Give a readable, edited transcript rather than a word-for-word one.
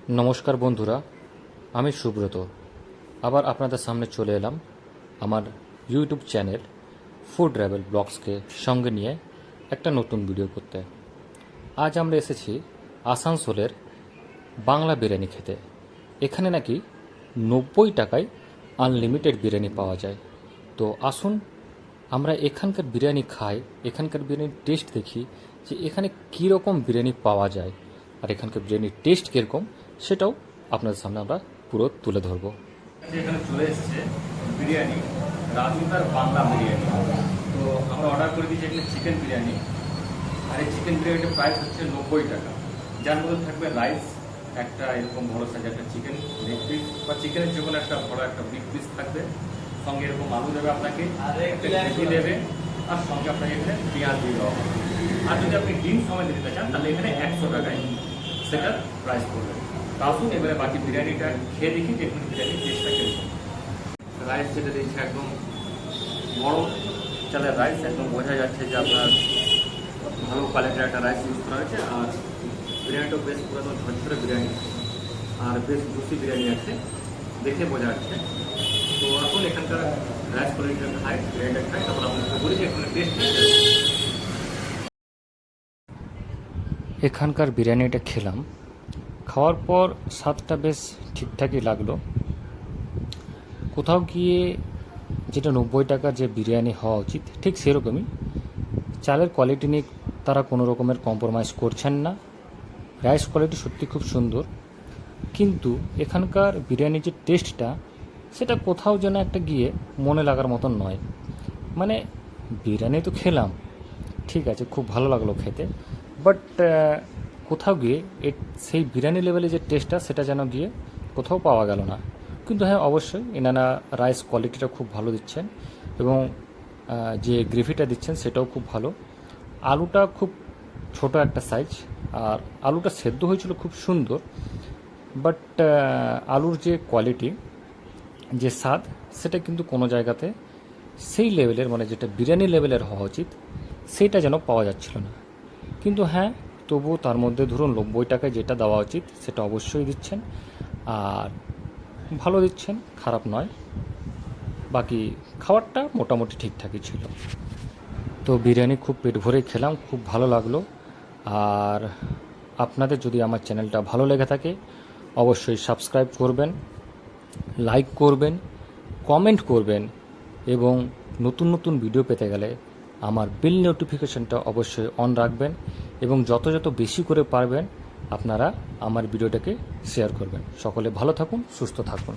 নমস্কার বন্ধুরা, আমি সুব্রত আবার আপনাদের সামনে চলে এলাম আমার ইউটিউব চ্যানেল ফুড ট্রাভেল ব্লগসকে সঙ্গে নিয়ে একটা নতুন ভিডিও করতে। আজ আমরা এসেছি আসানসোলের বাংলা বিরিয়ানি খেতে। এখানে নাকি 90 টাকায় আনলিমিটেড বিরিয়ানি পাওয়া যায়। তো আসুন আমরা এখানকার বিরিয়ানি খাই, এখানকার বিরিয়ানির টেস্ট দেখি যে এখানে কীরকম বিরিয়ানি পাওয়া যায় আর এখানকার বিরিয়ানির টেস্ট কীরকম সেটাও আপনাদের সামনে আমরা পুরো তুলে ধরবো। এখানে চলে এসেছে বিরিয়ানি, রাজুদার বাংলা বিরিয়ানি। তো আমরা অর্ডার করে দিয়েছি এখানে চিকেন বিরিয়ানি, আর এই চিকেন বিরিয়ানিটার প্রাইস হচ্ছে 90 টাকা। যার মধ্যে থাকবে রাইস, একটা এরকম বড় সাইজ একটা চিকেন লেগ পিস বা চিকেনের যে কোনো একটা বড় একটা বিগ পিস থাকবে, সঙ্গে এরকম আলু দেবে আপনাকে, একটা গ্রেভি দেবে, আর সঙ্গে আপনাকে এখানে পেঁয়াজ দিয়ে দেওয়া হবে। আর যদি আপনি ডিম সময় দিতে চান তাহলে এখানে 100 টাকায় সেটার প্রাইস পড়বে। আসুন এবারে বাকি বিরিয়ানিটা খেয়ে দেখি যে এখানে বিরিয়ানির টেস্টটা কিরকম। রাইস যেটা দিয়েছে একদম বড় চালের রাইস, একদম বোঝা যাচ্ছে যে আপনার ভালো কোয়ালিটির একটা রাইস ইউজ করা হয়েছে। আর বিরিয়ানিটাও বেশ পুরো ঝরঝরে বিরিয়ানি আর বেশ জুসি বিরিয়ানি আছে, দেখে বোঝা যাচ্ছে। তো এখন এখানকার রাইস কোয়ালিটিটা খাই, বিরিয়ানিটা খাই, তারপর আপনাকে বলি যে এখানে টেস্ট এখানকার বিরিয়ানিটা খেলাম, খাওয়ার পর স্বাদটা বেশ ঠিকঠাকই লাগলো। কোথাও গিয়ে যেটা 90 টাকার যে বিরিয়ানি হওয়া উচিত ঠিক সেরকমই। চালের কোয়ালিটি নিয়ে তারা কোনো রকমের কম্প্রোমাইজ করছেন না। রাইস কোয়ালিটি সত্যি খুব সুন্দর, কিন্তু এখানকার বিরিয়ানির যে টেস্টটা সেটা কোথাও যেন একটা গিয়ে মনে লাগার মতন নয়। মানে বিরিয়ানি তো খেলাম, ঠিক আছে, খুব ভালো লাগলো খেতে, বাট কোথাও গিয়ে সেই বিরিয়ানি লেভেলে যে টেস্টটা সেটা যেন গিয়ে কোথাও পাওয়া গেল না। কিন্তু হ্যাঁ, অবশ্যই এনারা রাইস কোয়ালিটিটা খুব ভালো দিচ্ছেন এবং যে গ্রেভিটা দিচ্ছেন সেটাও খুব ভালো। আলুটা খুব ছোট একটা সাইজ, আর আলুটা সেদ্ধ হয়েছিল খুব সুন্দর, বাট আলুর যে কোয়ালিটি, যে স্বাদ, সেটা কিন্তু কোনো জায়গাতে সেই লেভেলের, মানে যেটা বিরিয়ানি লেভেলের হওয়া উচিত সেইটা যেন পাওয়া যাচ্ছিল না। কিন্তু হ্যাঁ, তবুও তার মধ্যে ধরুন 90 টাকায় যেটা দেওয়া উচিত সেটা অবশ্যই দিচ্ছেন, আর ভালো দিচ্ছেন, খারাপ নয়। বাকি খাবারটা মোটামুটি ঠিকঠাকই ছিল। তো বিরিয়ানি খুব পেট ভরে খেলাম, খুব ভালো লাগলো। আর আপনাদের যদি আমার চ্যানেলটা ভালো লেগে থাকে অবশ্যই সাবস্ক্রাইব করবেন, লাইক করবেন, কমেন্ট করবেন এবং নতুন নতুন ভিডিও পেতে গেলে আমার বেল নোটিফিকেশনটা অবশ্যই অন রাখবেন এবং যত যত বেশি করে পারবেন আপনারা আমার ভিডিওটাকে শেয়ার করবেন। সকলে ভালো থাকুন, সুস্থ থাকুন।